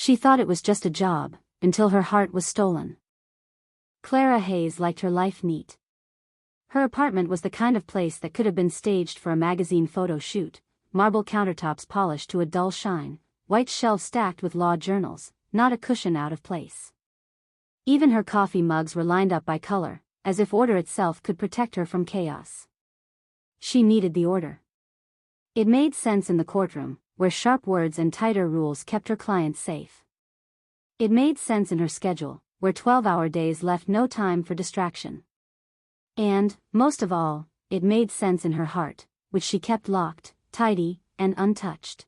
She thought it was just a job, until her heart was stolen. Clara Hayes liked her life neat. Her apartment was the kind of place that could have been staged for a magazine photo shoot, marble countertops polished to a dull shine, white shelves stacked with law journals, not a cushion out of place. Even her coffee mugs were lined up by color, as if order itself could protect her from chaos. She needed the order. It made sense in the courtroom, where sharp words and tighter rules kept her clients safe. It made sense in her schedule, where 12-hour days left no time for distraction. And, most of all, it made sense in her heart, which she kept locked, tidy, and untouched.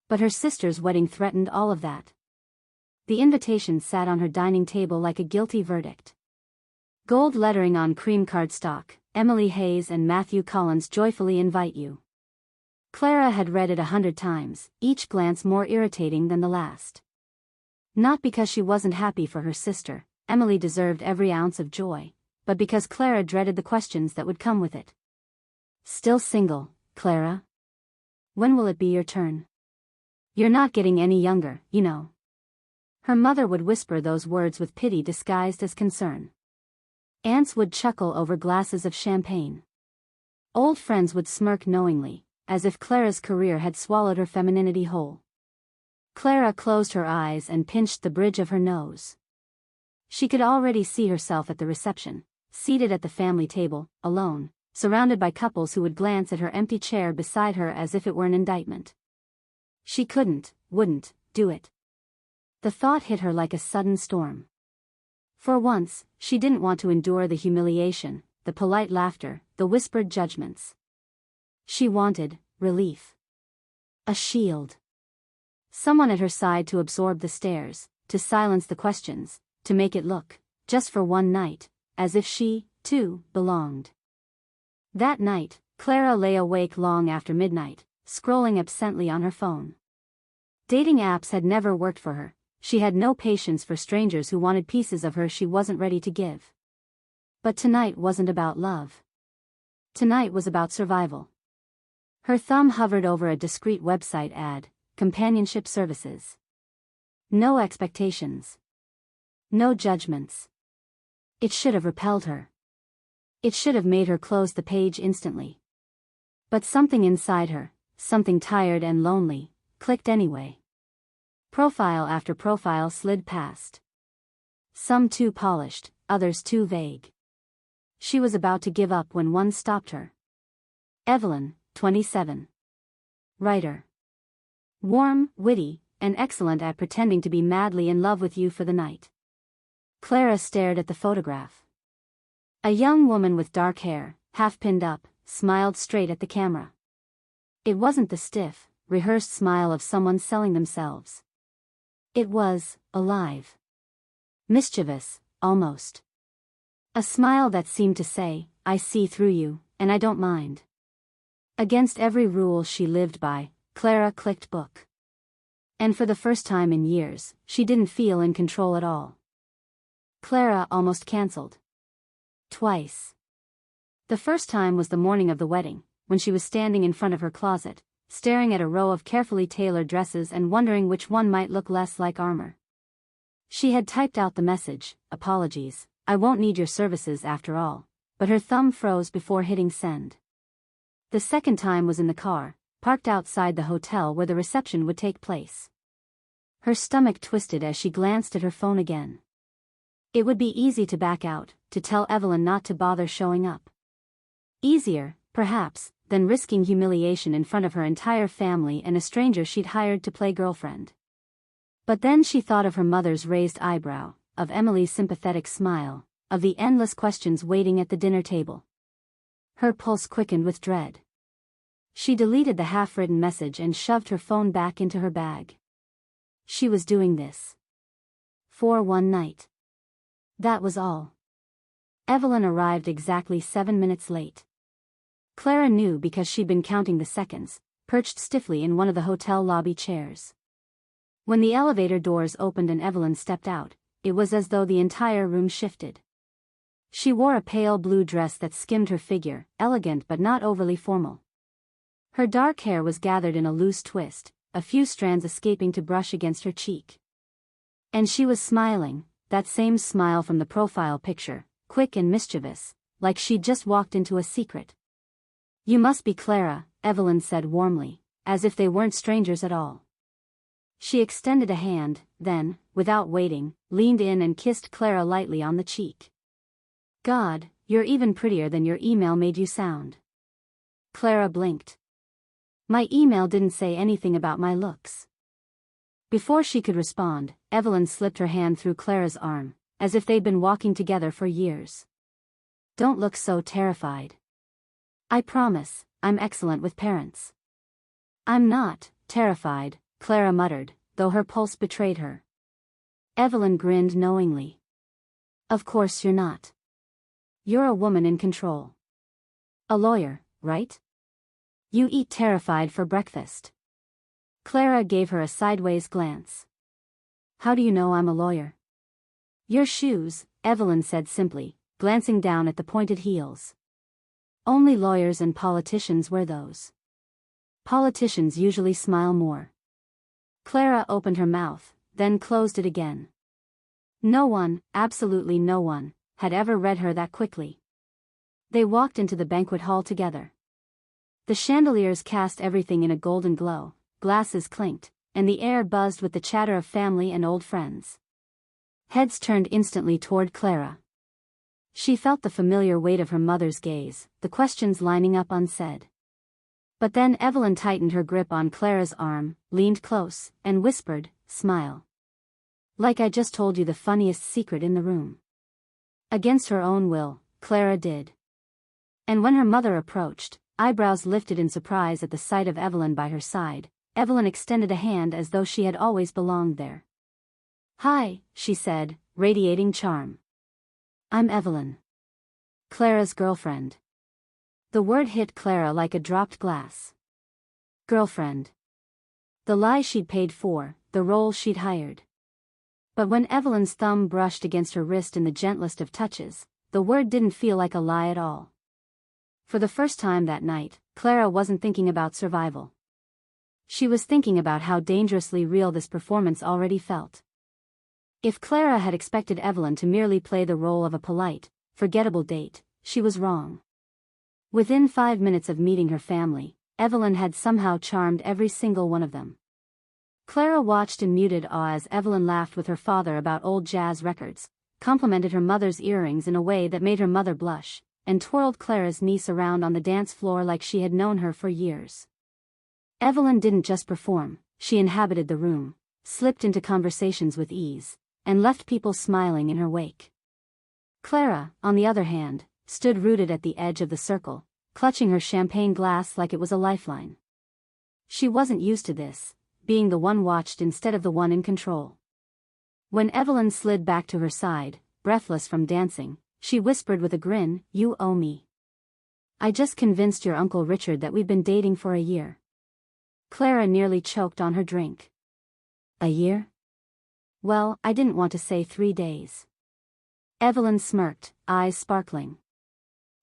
But her sister's wedding threatened all of that. The invitation sat on her dining table like a guilty verdict. Gold lettering on cream cardstock, Emily Hayes and Matthew Collins joyfully invite you. Clara had read it 100 times, each glance more irritating than the last. Not because she wasn't happy for her sister, Emily deserved every ounce of joy, but because Clara dreaded the questions that would come with it. Still single, Clara? When will it be your turn? You're not getting any younger, you know. Her mother would whisper those words with pity disguised as concern. Aunts would chuckle over glasses of champagne. Old friends would smirk knowingly, as if Clara's career had swallowed her femininity whole. Clara closed her eyes and pinched the bridge of her nose. She could already see herself at the reception, seated at the family table, alone, surrounded by couples who would glance at her empty chair beside her as if it were an indictment. She wouldn't, do it. The thought hit her like a sudden storm. For once, she didn't want to endure the humiliation, the polite laughter, the whispered judgments. She wanted relief. A shield. Someone at her side to absorb the stares, to silence the questions, to make it look, just for one night, as if she, too, belonged. That night, Clara lay awake long after midnight, scrolling absently on her phone. Dating apps had never worked for her. She had no patience for strangers who wanted pieces of her she wasn't ready to give. But tonight wasn't about love. Tonight was about survival. Her thumb hovered over a discreet website ad, companionship services. No expectations. No judgments. It should have repelled her. It should have made her close the page instantly. But something inside her, something tired and lonely, clicked anyway. Profile after profile slid past. Some too polished, others too vague. She was about to give up when one stopped her. Evelyn, 27. Writer. Warm, witty, and excellent at pretending to be madly in love with you for the night. Clara stared at the photograph. A young woman with dark hair, half pinned up, smiled straight at the camera. It wasn't the stiff, rehearsed smile of someone selling themselves. It was alive. Mischievous, almost. A smile that seemed to say, I see through you, and I don't mind. Against every rule she lived by, Clara clicked book. And for the first time in years, she didn't feel in control at all. Clara almost cancelled. Twice. The first time was the morning of the wedding, when she was standing in front of her closet, staring at a row of carefully tailored dresses and wondering which one might look less like armor. She had typed out the message, apologies, I won't need your services after all, but her thumb froze before hitting send. The second time was in the car, parked outside the hotel where the reception would take place. Her stomach twisted as she glanced at her phone again. It would be easy to back out, to tell Evelyn not to bother showing up. Easier, perhaps, than risking humiliation in front of her entire family and a stranger she'd hired to play girlfriend. But then she thought of her mother's raised eyebrow, of Emily's sympathetic smile, of the endless questions waiting at the dinner table. Her pulse quickened with dread. She deleted the half-written message and shoved her phone back into her bag. She was doing this for one night. That was all. Evelyn arrived exactly 7 minutes late. Clara knew because she'd been counting the seconds, perched stiffly in one of the hotel lobby chairs. When the elevator doors opened and Evelyn stepped out, it was as though the entire room shifted. She wore a pale blue dress that skimmed her figure, elegant but not overly formal. Her dark hair was gathered in a loose twist, a few strands escaping to brush against her cheek. And she was smiling, that same smile from the profile picture, quick and mischievous, like she'd just walked into a secret. "You must be Clara," Evelyn said warmly, as if they weren't strangers at all. She extended a hand, then, without waiting, leaned in and kissed Clara lightly on the cheek. "God, you're even prettier than your email made you sound." Clara blinked. "My email didn't say anything about my looks." Before she could respond, Evelyn slipped her hand through Clara's arm, as if they'd been walking together for years. "Don't look so terrified. I promise, I'm excellent with parents." "I'm not terrified," Clara muttered, though her pulse betrayed her. Evelyn grinned knowingly. "Of course you're not. You're a woman in control. A lawyer, right? You eat terrified for breakfast." Clara gave her a sideways glance. "How do you know I'm a lawyer?" "Your shoes," Evelyn said simply, glancing down at the pointed heels. "Only lawyers and politicians wear those. Politicians usually smile more." Clara opened her mouth, then closed it again. No one, absolutely no one, had ever read her that quickly. They walked into the banquet hall together. The chandeliers cast everything in a golden glow, glasses clinked, and the air buzzed with the chatter of family and old friends. Heads turned instantly toward Clara. She felt the familiar weight of her mother's gaze, the questions lining up unsaid. But then Evelyn tightened her grip on Clara's arm, leaned close, and whispered, "Smile. Like I just told you the funniest secret in the room." Against her own will, Clara did. And when her mother approached, eyebrows lifted in surprise at the sight of Evelyn by her side, Evelyn extended a hand as though she had always belonged there. "Hi," she said, radiating charm. "I'm Evelyn. Clara's girlfriend." The word hit Clara like a dropped glass. Girlfriend. The lie she'd paid for, the role she'd hired. But when Evelyn's thumb brushed against her wrist in the gentlest of touches, the word didn't feel like a lie at all. For the first time that night, Clara wasn't thinking about survival. She was thinking about how dangerously real this performance already felt. If Clara had expected Evelyn to merely play the role of a polite, forgettable date, she was wrong. Within 5 minutes of meeting her family, Evelyn had somehow charmed every single one of them. Clara watched in muted awe as Evelyn laughed with her father about old jazz records, complimented her mother's earrings in a way that made her mother blush, and twirled Clara's niece around on the dance floor like she had known her for years. Evelyn didn't just perform, she inhabited the room, slipped into conversations with ease, and left people smiling in her wake. Clara, on the other hand, stood rooted at the edge of the circle, clutching her champagne glass like it was a lifeline. She wasn't used to this, being the one watched instead of the one in control. When Evelyn slid back to her side, breathless from dancing, she whispered with a grin, "You owe me. I just convinced your Uncle Richard that we've been dating for a year." Clara nearly choked on her drink. "A year? Well, I didn't want to say 3 days." Evelyn smirked, eyes sparkling.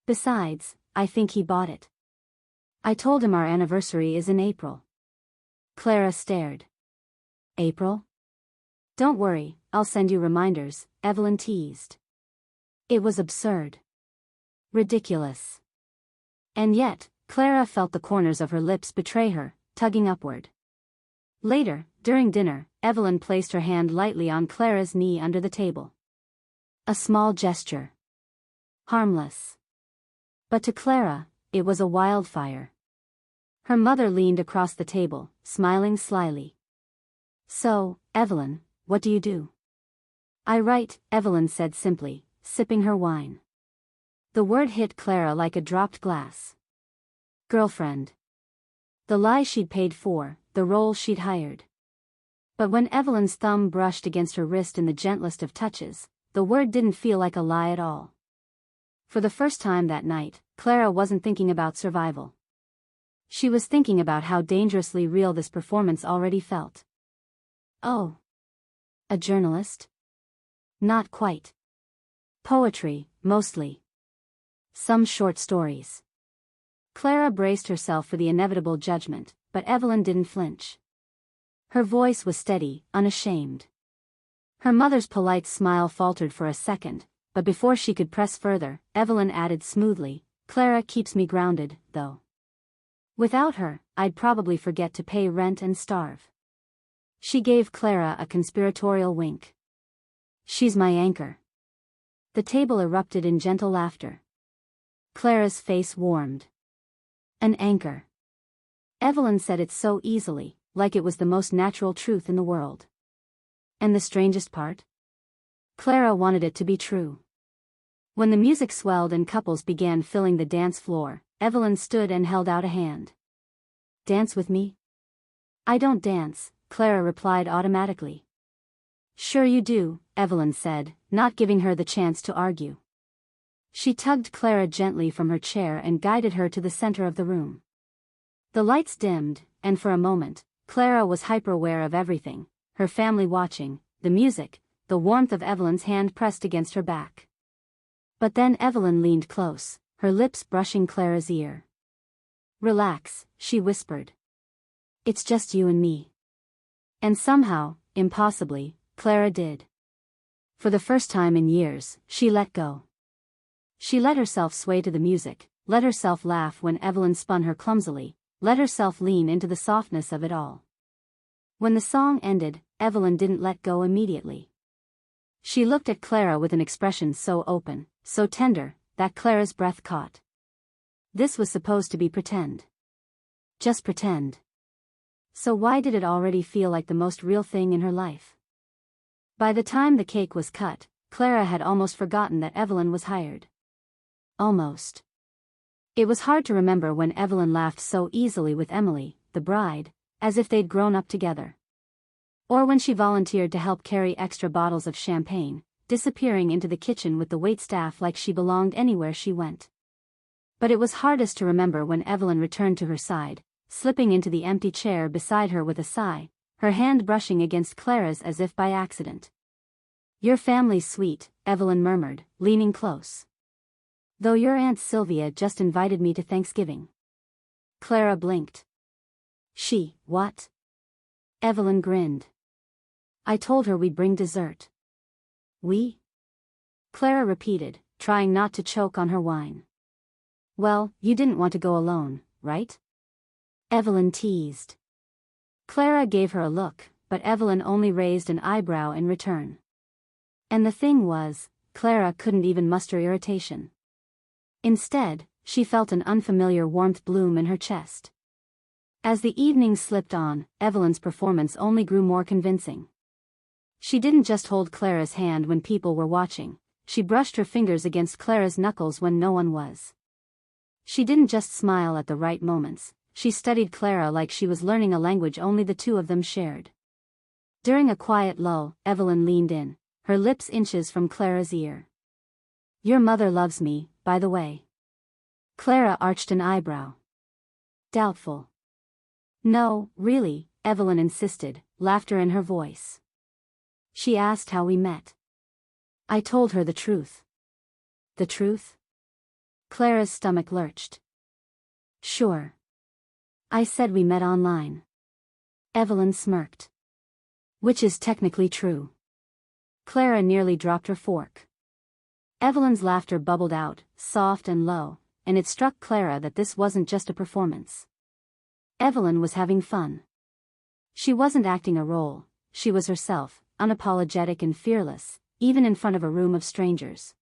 "Besides, I think he bought it. I told him our anniversary is in April." Clara stared. "April? Don't worry, I'll send you reminders," Evelyn teased. It was absurd. Ridiculous. And yet, Clara felt the corners of her lips betray her, tugging upward. Later, during dinner, Evelyn placed her hand lightly on Clara's knee under the table. A small gesture. Harmless. But to Clara, it was a wildfire. Her mother leaned across the table, smiling slyly. "So, Evelyn, what do you do?" "I write," Evelyn said simply, sipping her wine. The word hit Clara like a dropped glass. Girlfriend. The lie she'd paid for, the role she'd hired. But when Evelyn's thumb brushed against her wrist in the gentlest of touches, the word didn't feel like a lie at all. For the first time that night, Clara wasn't thinking about survival. She was thinking about how dangerously real this performance already felt. Oh. A journalist? Not quite. Poetry, mostly. Some short stories. Clara braced herself for the inevitable judgment, but Evelyn didn't flinch. Her voice was steady, unashamed. Her mother's polite smile faltered for a second, but before she could press further, Evelyn added smoothly, "Clara keeps me grounded, though. Without her, I'd probably forget to pay rent and starve." She gave Clara a conspiratorial wink. "She's my anchor." The table erupted in gentle laughter. Clara's face warmed. "An anchor." Evelyn said it so easily, like it was the most natural truth in the world. And the strangest part? Clara wanted it to be true. When the music swelled and couples began filling the dance floor, Evelyn stood and held out a hand. "Dance with me?" "I don't dance," Clara replied automatically. "Sure you do," Evelyn said, not giving her the chance to argue. She tugged Clara gently from her chair and guided her to the center of the room. The lights dimmed, and for a moment, Clara was hyper-aware of everything, her family watching, the music, the warmth of Evelyn's hand pressed against her back. But then Evelyn leaned close, her lips brushing Clara's ear. "Relax," she whispered. "It's just you and me." And somehow, impossibly, Clara did. For the first time in years, she let go. She let herself sway to the music, let herself laugh when Evelyn spun her clumsily, let herself lean into the softness of it all. When the song ended, Evelyn didn't let go immediately. She looked at Clara with an expression so open, so tender, that Clara's breath caught. This was supposed to be pretend. Just pretend. So why did it already feel like the most real thing in her life? By the time the cake was cut, Clara had almost forgotten that Evelyn was hired. Almost. It was hard to remember when Evelyn laughed so easily with Emily, the bride, as if they'd grown up together. Or when she volunteered to help carry extra bottles of champagne, disappearing into the kitchen with the waitstaff like she belonged anywhere she went. But it was hardest to remember when Evelyn returned to her side, slipping into the empty chair beside her with a sigh, her hand brushing against Clara's as if by accident. "Your family's sweet," Evelyn murmured, leaning close. "Though your Aunt Sylvia just invited me to Thanksgiving." Clara blinked. What?" Evelyn grinned. "I told her we'd bring dessert." "We?" Clara repeated, trying not to choke on her wine. "Well, you didn't want to go alone, right?" Evelyn teased. Clara gave her a look, but Evelyn only raised an eyebrow in return. And the thing was, Clara couldn't even muster irritation. Instead, she felt an unfamiliar warmth bloom in her chest. As the evening slipped on, Evelyn's performance only grew more convincing. She didn't just hold Clara's hand when people were watching, she brushed her fingers against Clara's knuckles when no one was. She didn't just smile at the right moments, she studied Clara like she was learning a language only the two of them shared. During a quiet lull, Evelyn leaned in, her lips inches from Clara's ear. "Your mother loves me, by the way." Clara arched an eyebrow. "Doubtful." "No, really," Evelyn insisted, laughter in her voice. "She asked how we met. I told her the truth." "The truth?" Clara's stomach lurched. "Sure. I said we met online." Evelyn smirked. "Which is technically true." Clara nearly dropped her fork. Evelyn's laughter bubbled out, soft and low, and it struck Clara that this wasn't just a performance. Evelyn was having fun. She wasn't acting a role, she was herself, unapologetic and fearless, even in front of a room of strangers.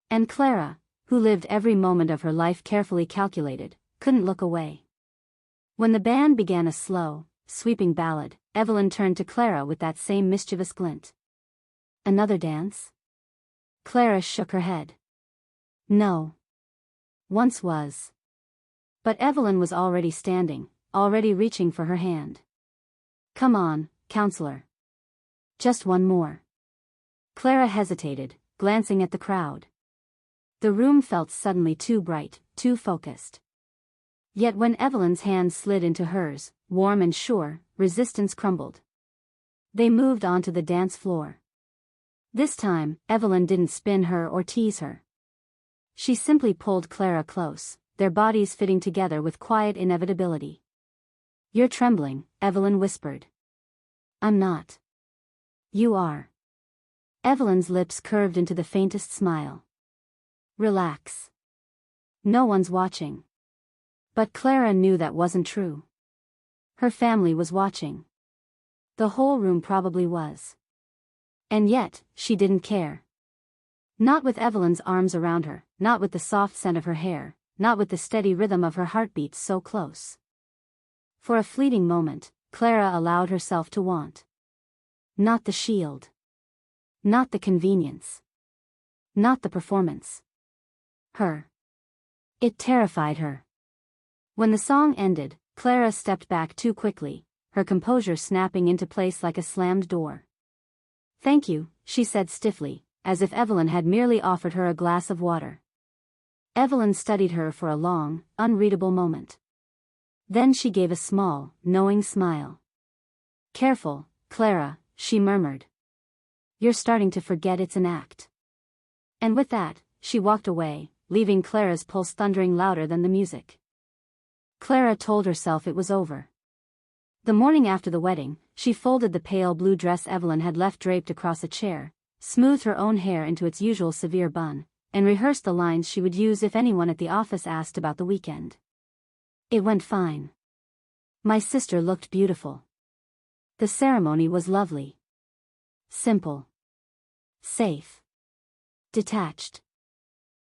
And Clara, who lived every moment of her life carefully calculated, couldn't look away. When the band began a slow, sweeping ballad, Evelyn turned to Clara with that same mischievous glint. "Another dance?" Clara shook her head. "No. Once was." But Evelyn was already standing, already reaching for her hand. "Come on, counselor. Just one more." Clara hesitated, glancing at the crowd. The room felt suddenly too bright, too focused. Yet when Evelyn's hand slid into hers, warm and sure, resistance crumbled. They moved onto the dance floor. This time, Evelyn didn't spin her or tease her. She simply pulled Clara close, their bodies fitting together with quiet inevitability. "You're trembling," Evelyn whispered. "I'm not." "You are." Evelyn's lips curved into the faintest smile. Relax. No one's watching. But Clara knew that wasn't true. Her family was watching. The whole room probably was. And yet, she didn't care. Not with Evelyn's arms around her, not with the soft scent of her hair, not with the steady rhythm of her heartbeats so close. For a fleeting moment, Clara allowed herself to want. Not the shield. Not the convenience. Not the performance. Her. It terrified her. When the song ended, Clara stepped back too quickly, her composure snapping into place like a slammed door. "Thank you," she said stiffly, as if Evelyn had merely offered her a glass of water. Evelyn studied her for a long, unreadable moment. Then she gave a small, knowing smile. "Careful, Clara," she murmured. "You're starting to forget it's an act." And with that, she walked away, leaving Clara's pulse thundering louder than the music. Clara told herself it was over. The morning after the wedding, she folded the pale blue dress Evelyn had left draped across a chair, smoothed her own hair into its usual severe bun, and rehearsed the lines she would use if anyone at the office asked about the weekend. It went fine. My sister looked beautiful. The ceremony was lovely. Simple. Safe. Detached.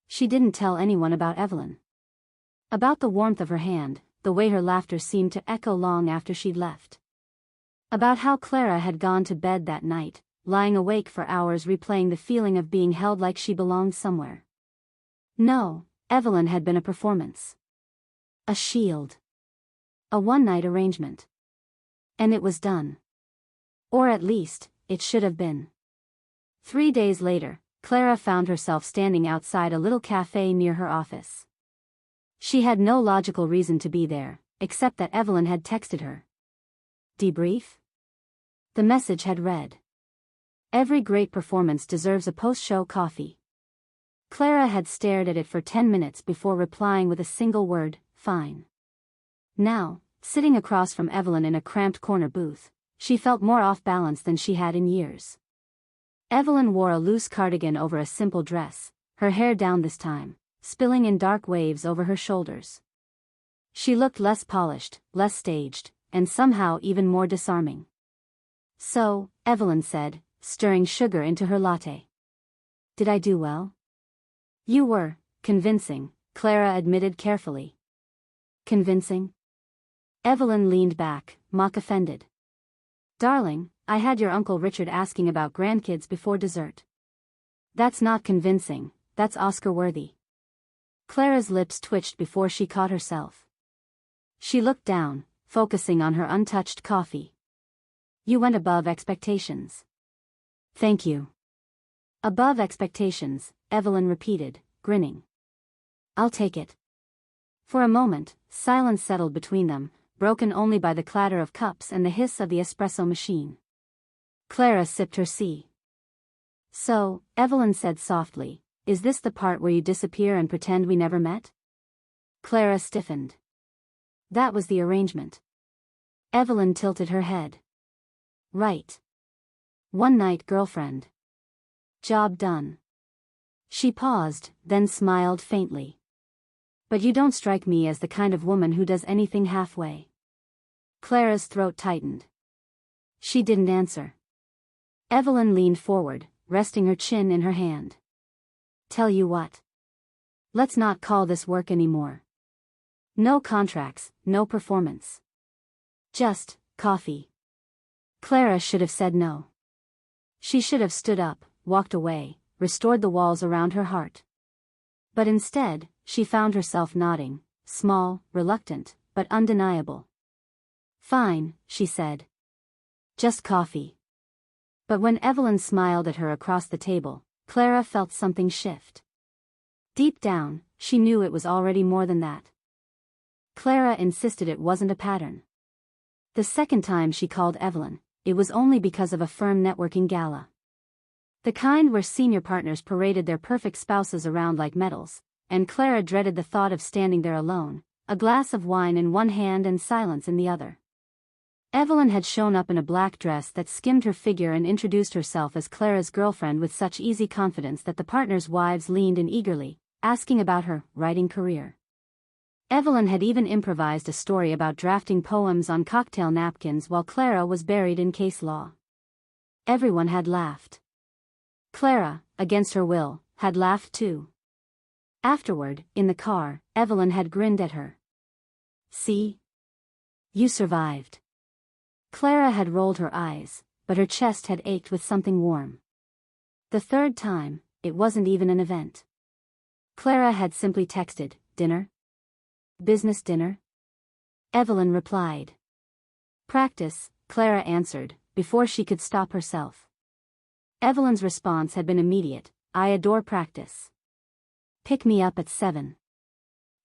She didn't tell anyone about Evelyn. About the warmth of her hand, the way her laughter seemed to echo long after she'd left. About how Clara had gone to bed that night, lying awake for hours replaying the feeling of being held like she belonged somewhere. No, Evelyn had been a performance. A shield. A one-night arrangement. And it was done. Or at least, it should have been. 3 days later, Clara found herself standing outside a little cafe near her office. She had no logical reason to be there, except that Evelyn had texted her. Debrief? The message had read. Every great performance deserves a post-show coffee. Clara had stared at it for 10 minutes before replying with a single word, fine. Now, sitting across from Evelyn in a cramped corner booth, she felt more off balance than she had in years. Evelyn wore a loose cardigan over a simple dress, her hair down this time, spilling in dark waves over her shoulders. She looked less polished, less staged, and somehow even more disarming. "So," Evelyn said, stirring sugar into her latte. "Did I do well?" "You were convincing," Clara admitted carefully. "Convincing?" Evelyn leaned back, mock offended. "Darling, I had your Uncle Richard asking about grandkids before dessert. That's not convincing, that's Oscar-worthy." Clara's lips twitched before she caught herself. She looked down, focusing on her untouched coffee. "You went above expectations." "Thank you." "Above expectations," Evelyn repeated, grinning. "I'll take it." For a moment, silence settled between them, broken only by the clatter of cups and the hiss of the espresso machine. Clara sipped her tea. "So," Evelyn said softly, "is this the part where you disappear and pretend we never met?" Clara stiffened. "That was the arrangement." Evelyn tilted her head. "Right. One-night girlfriend. Job done." She paused, then smiled faintly. "But you don't strike me as the kind of woman who does anything halfway." Clara's throat tightened. She didn't answer. Evelyn leaned forward, resting her chin in her hand. "Tell you what. Let's not call this work anymore. No contracts, no performance. Just coffee." Clara should have said no. She should have stood up, walked away, restored the walls around her heart. But instead, she found herself nodding, small, reluctant, but undeniable. "Fine," she said. "Just coffee." But when Evelyn smiled at her across the table, Clara felt something shift. Deep down, she knew it was already more than that. Clara insisted it wasn't a pattern. The second time she called Evelyn, it was only because of a firm networking gala. The kind where senior partners paraded their perfect spouses around like medals, and Clara dreaded the thought of standing there alone, a glass of wine in one hand and silence in the other. Evelyn had shown up in a black dress that skimmed her figure and introduced herself as Clara's girlfriend with such easy confidence that the partners' wives leaned in eagerly, asking about her writing career. Evelyn had even improvised a story about drafting poems on cocktail napkins while Clara was buried in case law. Everyone had laughed. Clara, against her will, had laughed too. Afterward, in the car, Evelyn had grinned at her. "See? You survived." Clara had rolled her eyes, but her chest had ached with something warm. The third time, it wasn't even an event. Clara had simply texted, "Dinner? Business dinner?" Evelyn replied. "Practice," Clara answered, before she could stop herself. Evelyn's response had been immediate, "I adore practice. Pick me up at 7.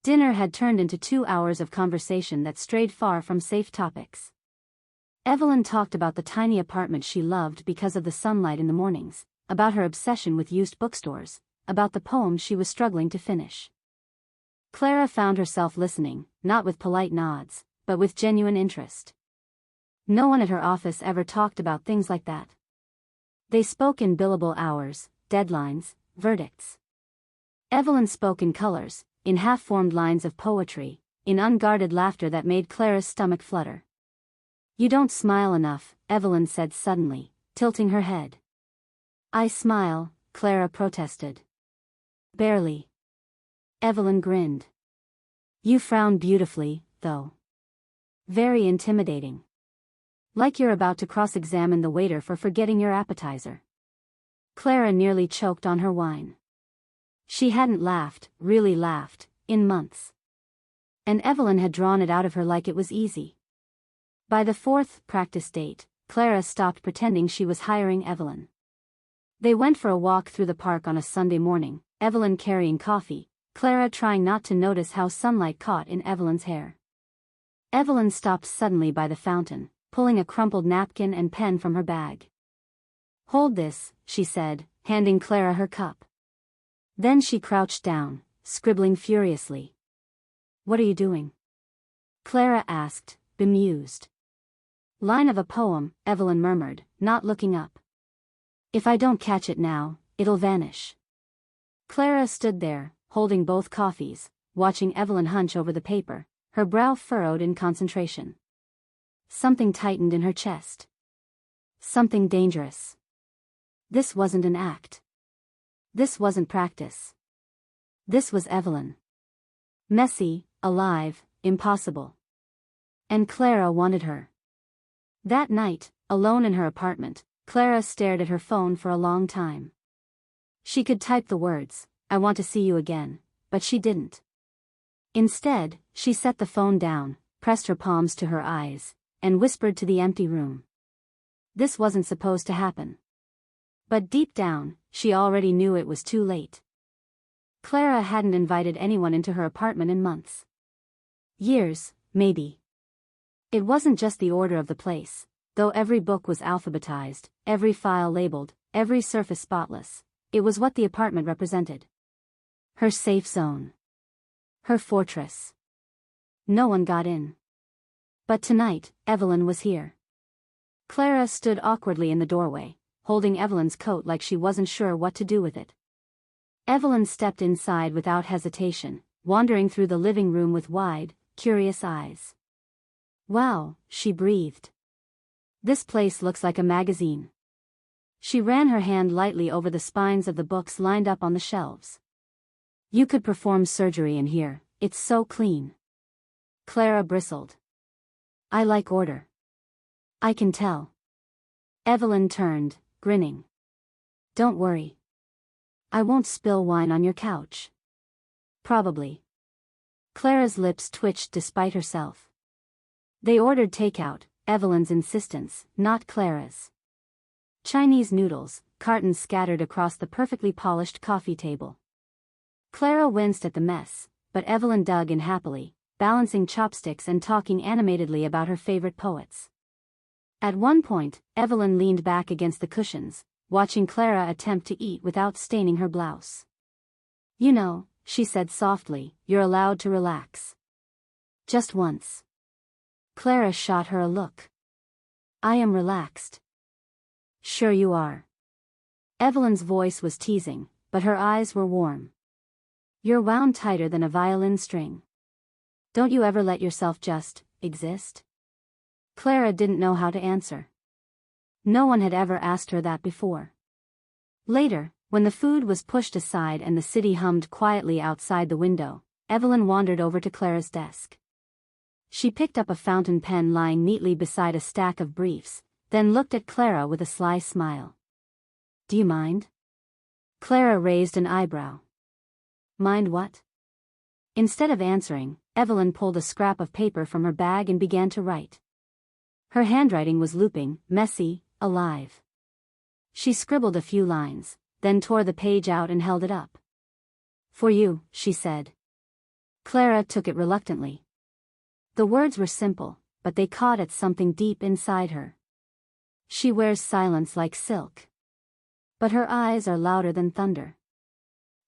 Dinner had turned into 2 hours of conversation that strayed far from safe topics. Evelyn talked about the tiny apartment she loved because of the sunlight in the mornings, about her obsession with used bookstores, about the poem she was struggling to finish. Clara found herself listening, not with polite nods, but with genuine interest. No one at her office ever talked about things like that. They spoke in billable hours, deadlines, verdicts. Evelyn spoke in colors, in half-formed lines of poetry, in unguarded laughter that made Clara's stomach flutter. "You don't smile enough," Evelyn said suddenly, tilting her head. "I smile," Clara protested. "Barely." Evelyn grinned. "You frown beautifully, though. Very intimidating. Like you're about to cross-examine the waiter for forgetting your appetizer." Clara nearly choked on her wine. She hadn't laughed, really laughed, in months. And Evelyn had drawn it out of her like it was easy. By the 4th practice date, Clara stopped pretending she was hiring Evelyn. They went for a walk through the park on a Sunday morning, Evelyn carrying coffee, Clara trying not to notice how sunlight caught in Evelyn's hair. Evelyn stopped suddenly by the fountain, pulling a crumpled napkin and pen from her bag. "Hold this," she said, handing Clara her cup. Then she crouched down, scribbling furiously. "What are you doing?" Clara asked, bemused. "Line of a poem," Evelyn murmured, not looking up. "If I don't catch it now, it'll vanish." Clara stood there, holding both coffees, watching Evelyn hunch over the paper, her brow furrowed in concentration. Something tightened in her chest. Something dangerous. This wasn't an act. This wasn't practice. This was Evelyn. Messy, alive, impossible. And Clara wanted her. That night, alone in her apartment, Clara stared at her phone for a long time. She could type the words, "I want to see you again," but she didn't. Instead, she set the phone down, pressed her palms to her eyes, and whispered to the empty room. This wasn't supposed to happen. But deep down, she already knew it was too late. Clara hadn't invited anyone into her apartment in months. Years, maybe. It wasn't just the order of the place, though every book was alphabetized, every file labeled, every surface spotless. It was what the apartment represented. Her safe zone. Her fortress. No one got in. But tonight, Evelyn was here. Clara stood awkwardly in the doorway, holding Evelyn's coat like she wasn't sure what to do with it. Evelyn stepped inside without hesitation, wandering through the living room with wide, curious eyes. "Wow," she breathed. "This place looks like a magazine." She ran her hand lightly over the spines of the books lined up on the shelves. "You could perform surgery in here, it's so clean." Clara bristled. "I like order." "I can tell." Evelyn turned, grinning. "Don't worry. I won't spill wine on your couch." "Probably." Clara's lips twitched despite herself. They ordered takeout, Evelyn's insistence, not Clara's. Chinese noodles, cartons scattered across the perfectly polished coffee table. Clara winced at the mess, but Evelyn dug in happily, balancing chopsticks and talking animatedly about her favorite poets. At one point, Evelyn leaned back against the cushions, watching Clara attempt to eat without staining her blouse. "You know," she said softly, "you're allowed to relax. Just once." Clara shot her a look. I am relaxed. Sure you are. Evelyn's voice was teasing, but her eyes were warm. You're wound tighter than a violin string. Don't you ever let yourself just exist? Clara didn't know how to answer. No one had ever asked her that before. Later, when the food was pushed aside and the city hummed quietly outside the window, Evelyn wandered over to Clara's desk. She picked up a fountain pen lying neatly beside a stack of briefs, then looked at Clara with a sly smile. Do you mind? Clara raised an eyebrow. Mind what? Instead of answering, Evelyn pulled a scrap of paper from her bag and began to write. Her handwriting was looping, messy, alive. She scribbled a few lines, then tore the page out and held it up. For you, she said. Clara took it reluctantly. The words were simple, but they caught at something deep inside her. She wears silence like silk. But her eyes are louder than thunder.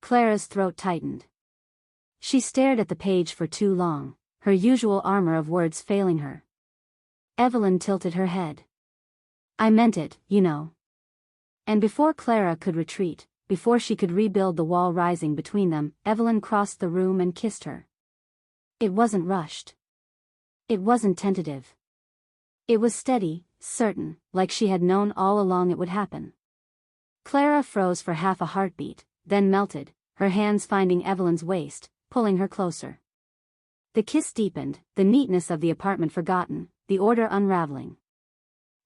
Clara's throat tightened. She stared at the page for too long, her usual armor of words failing her. Evelyn tilted her head. I meant it, you know. And before Clara could retreat, before she could rebuild the wall rising between them, Evelyn crossed the room and kissed her. It wasn't rushed. It wasn't tentative. It was steady, certain, like she had known all along it would happen. Clara froze for half a heartbeat, then melted, her hands finding Evelyn's waist, pulling her closer. The kiss deepened, the neatness of the apartment forgotten, the order unraveling.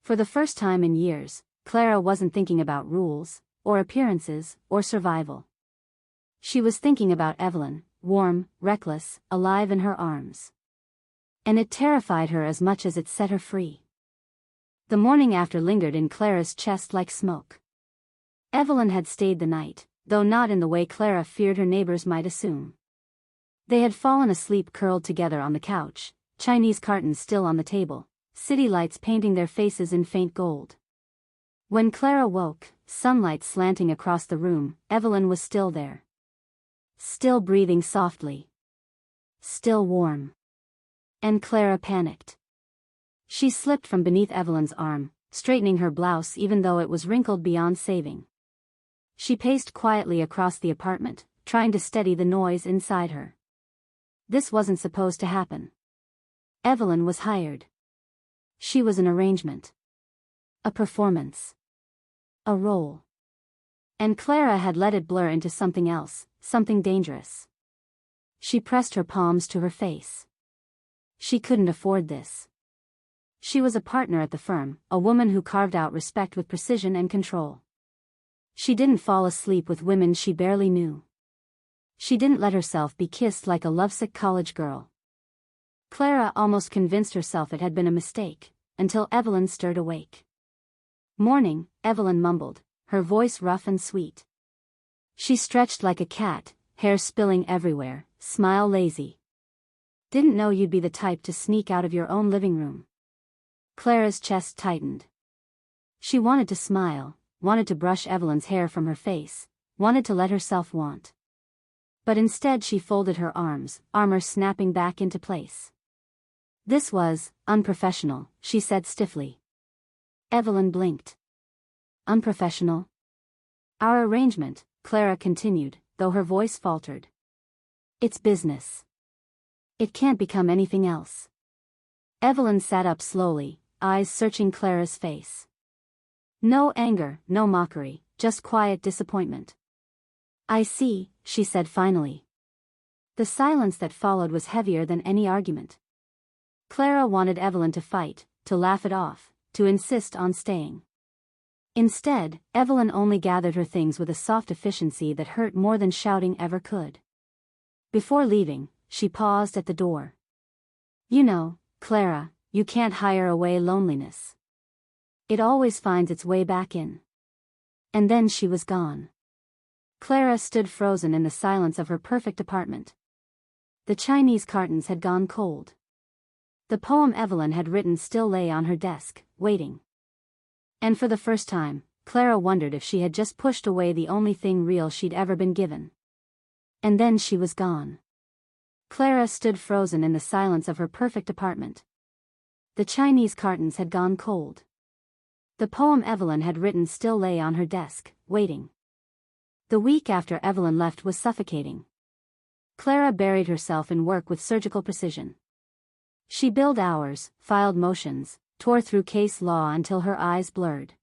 For the first time in years, Clara wasn't thinking about rules, or appearances, or survival. She was thinking about Evelyn, warm, reckless, alive in her arms. And it terrified her as much as it set her free. The morning after lingered in Clara's chest like smoke. Evelyn had stayed the night, though not in the way Clara feared her neighbors might assume. They had fallen asleep curled together on the couch, Chinese cartons still on the table, city lights painting their faces in faint gold. When Clara woke, sunlight slanting across the room, Evelyn was still there. Still breathing softly. Still warm. And Clara panicked. She slipped from beneath Evelyn's arm, straightening her blouse even though it was wrinkled beyond saving. She paced quietly across the apartment, trying to steady the noise inside her. This wasn't supposed to happen. Evelyn was hired. She was an arrangement. A performance. A role. And Clara had let it blur into something else, something dangerous. She pressed her palms to her face. She couldn't afford this. She was a partner at the firm, a woman who carved out respect with precision and control. She didn't fall asleep with women she barely knew. She didn't let herself be kissed like a lovesick college girl. Clara almost convinced herself it had been a mistake, until Evelyn stirred awake. Morning, Evelyn mumbled, her voice rough and sweet. She stretched like a cat, hair spilling everywhere, smile lazy. Didn't know you'd be the type to sneak out of your own living room. Clara's chest tightened. She wanted to smile, wanted to brush Evelyn's hair from her face, wanted to let herself want. But instead she folded her arms, armor snapping back into place. This was unprofessional, she said stiffly. Evelyn blinked. Unprofessional? Our arrangement, Clara continued, though her voice faltered. It's business. It can't become anything else. Evelyn sat up slowly, eyes searching Clara's face. No anger, no mockery, just quiet disappointment. I see, she said finally. The silence that followed was heavier than any argument. Clara wanted Evelyn to fight, to laugh it off, to insist on staying. Instead, Evelyn only gathered her things with a soft efficiency that hurt more than shouting ever could. Before leaving, she paused at the door. You know, Clara, you can't hire away loneliness. It always finds its way back in. And then she was gone. Clara stood frozen in the silence of her perfect apartment. The Chinese cartons had gone cold. The poem Evelyn had written still lay on her desk, waiting. And for the first time, Clara wondered if she had just pushed away the only thing real she'd ever been given. And then she was gone. Clara stood frozen in the silence of her perfect apartment. The Chinese cartons had gone cold. The poem Evelyn had written still lay on her desk, waiting. The week after Evelyn left was suffocating. Clara buried herself in work with surgical precision. She billed hours, filed motions, tore through case law until her eyes blurred.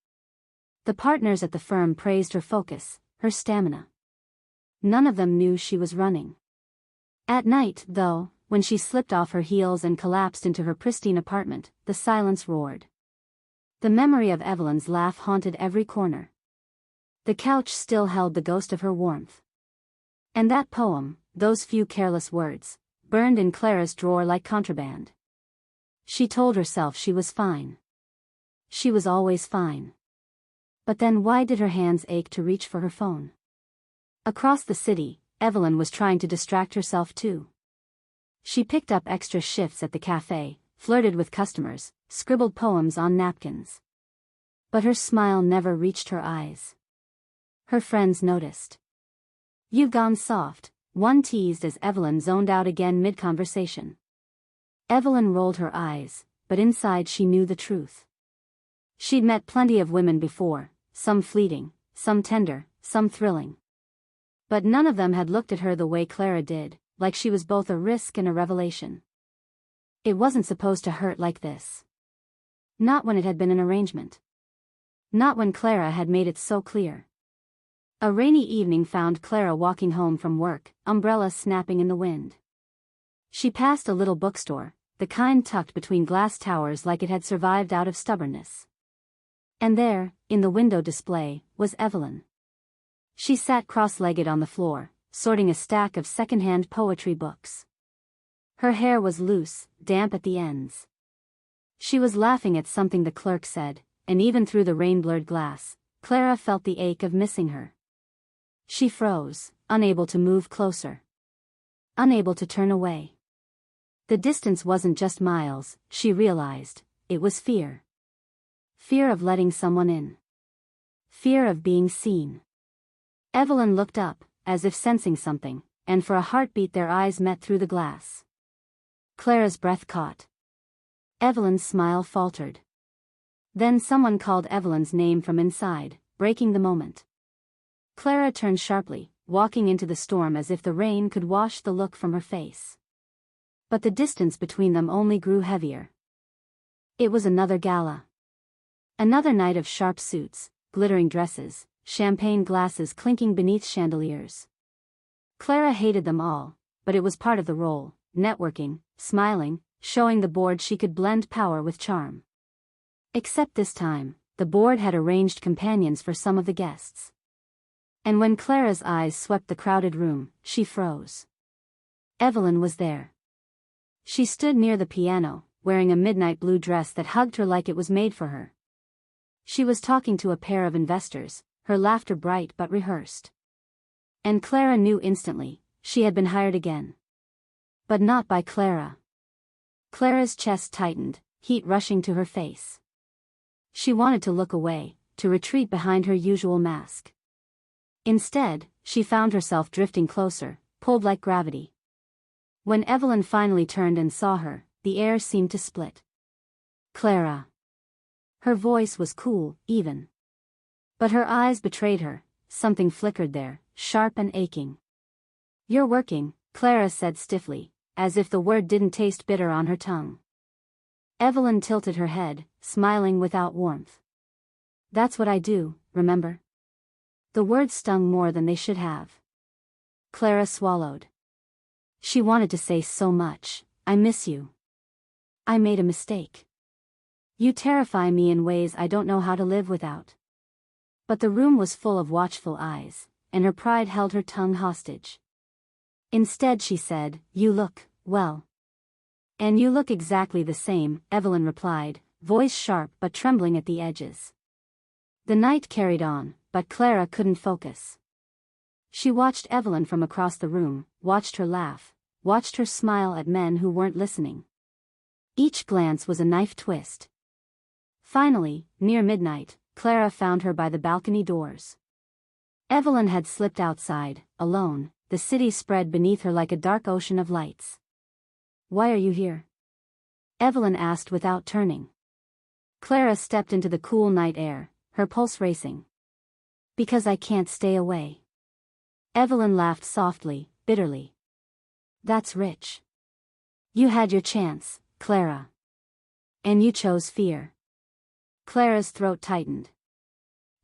The partners at the firm praised her focus, her stamina. None of them knew she was running. At night, though, when she slipped off her heels and collapsed into her pristine apartment, the silence roared. The memory of Evelyn's laugh haunted every corner. The couch still held the ghost of her warmth. And that poem, those few careless words, burned in Clara's drawer like contraband. She told herself she was fine. She was always fine. But then why did her hands ache to reach for her phone? Across the city, Evelyn was trying to distract herself too. She picked up extra shifts at the cafe, flirted with customers, scribbled poems on napkins. But her smile never reached her eyes. Her friends noticed. "You've gone soft," one teased as Evelyn zoned out again mid-conversation. Evelyn rolled her eyes, but inside she knew the truth. She'd met plenty of women before, some fleeting, some tender, some thrilling. But none of them had looked at her the way Clara did, like she was both a risk and a revelation. It wasn't supposed to hurt like this. Not when it had been an arrangement. Not when Clara had made it so clear. A rainy evening found Clara walking home from work, umbrella snapping in the wind. She passed a little bookstore, the kind tucked between glass towers like it had survived out of stubbornness. And there, in the window display, was Evelyn. She sat cross-legged on the floor, sorting a stack of second-hand poetry books. Her hair was loose, damp at the ends. She was laughing at something the clerk said, and even through the rain-blurred glass, Clara felt the ache of missing her. She froze, unable to move closer. Unable to turn away. The distance wasn't just miles, she realized, it was fear. Fear of letting someone in. Fear of being seen. Evelyn looked up, as if sensing something, and for a heartbeat their eyes met through the glass. Clara's breath caught. Evelyn's smile faltered. Then someone called Evelyn's name from inside, breaking the moment. Clara turned sharply, walking into the storm as if the rain could wash the look from her face. But the distance between them only grew heavier. It was another gala. Another night of sharp suits, glittering dresses, champagne glasses clinking beneath chandeliers. Clara hated them all, but it was part of the role, networking, smiling, showing the board she could blend power with charm. Except this time, the board had arranged companions for some of the guests. And when Clara's eyes swept the crowded room, she froze. Evelyn was there. She stood near the piano, wearing a midnight blue dress that hugged her like it was made for her. She was talking to a pair of investors, her laughter bright but rehearsed. And Clara knew instantly, she had been hired again. But not by Clara. Clara's chest tightened, heat rushing to her face. She wanted to look away, to retreat behind her usual mask. Instead, she found herself drifting closer, pulled like gravity. When Evelyn finally turned and saw her, the air seemed to split. "Clara." Her voice was cool, even. But her eyes betrayed her, something flickered there, sharp and aching. "You're working," Clara said stiffly, as if the word didn't taste bitter on her tongue. Evelyn tilted her head, smiling without warmth. "That's what I do, remember?" The words stung more than they should have. Clara swallowed. She wanted to say so much, "I miss you. I made a mistake. You terrify me in ways I don't know how to live without." But the room was full of watchful eyes, and her pride held her tongue hostage. Instead she said, "You look, well." "And you look exactly the same," Evelyn replied, voice sharp but trembling at the edges. The night carried on, but Clara couldn't focus. She watched Evelyn from across the room, watched her laugh, watched her smile at men who weren't listening. Each glance was a knife twist. Finally, near midnight, Clara found her by the balcony doors. Evelyn had slipped outside, alone, the city spread beneath her like a dark ocean of lights. "Why are you here?" Evelyn asked without turning. Clara stepped into the cool night air, her pulse racing. Because I can't stay away. Evelyn laughed softly, bitterly. That's rich. You had your chance, Clara. And you chose fear. Clara's throat tightened.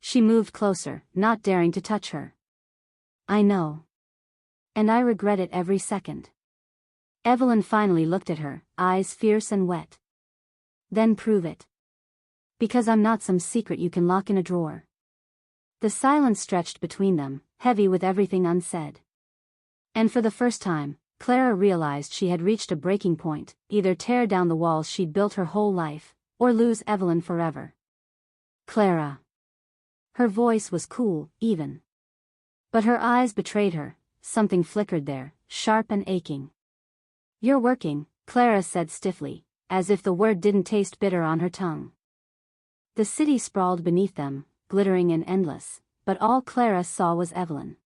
She moved closer, not daring to touch her. I know. And I regret it every second. Evelyn finally looked at her, eyes fierce and wet. Then prove it. Because I'm not some secret you can lock in a drawer. The silence stretched between them, heavy with everything unsaid. And for the first time, Clara realized she had reached a breaking point, either tear down the walls she'd built her whole life, or lose Evelyn forever. Clara. Her voice was cool, even. But her eyes betrayed her, something flickered there, sharp and aching. You're working, Clara said stiffly, as if the word didn't taste bitter on her tongue. The city sprawled beneath them, glittering and endless, but all Clara saw was Evelyn.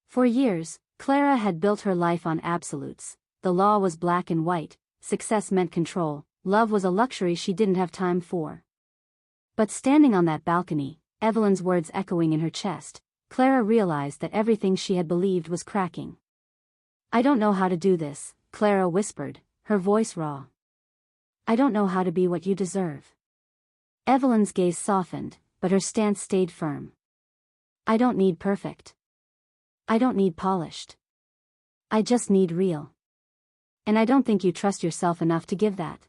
For years, Clara had built her life on absolutes. The law was black and white, success meant control, love was a luxury she didn't have time for. But standing on that balcony, Evelyn's words echoing in her chest, Clara realized that everything she had believed was cracking. I don't know how to do this, Clara whispered, her voice raw. I don't know how to be what you deserve. Evelyn's gaze softened, but her stance stayed firm. I don't need perfect. I don't need polished. I just need real. And I don't think you trust yourself enough to give that.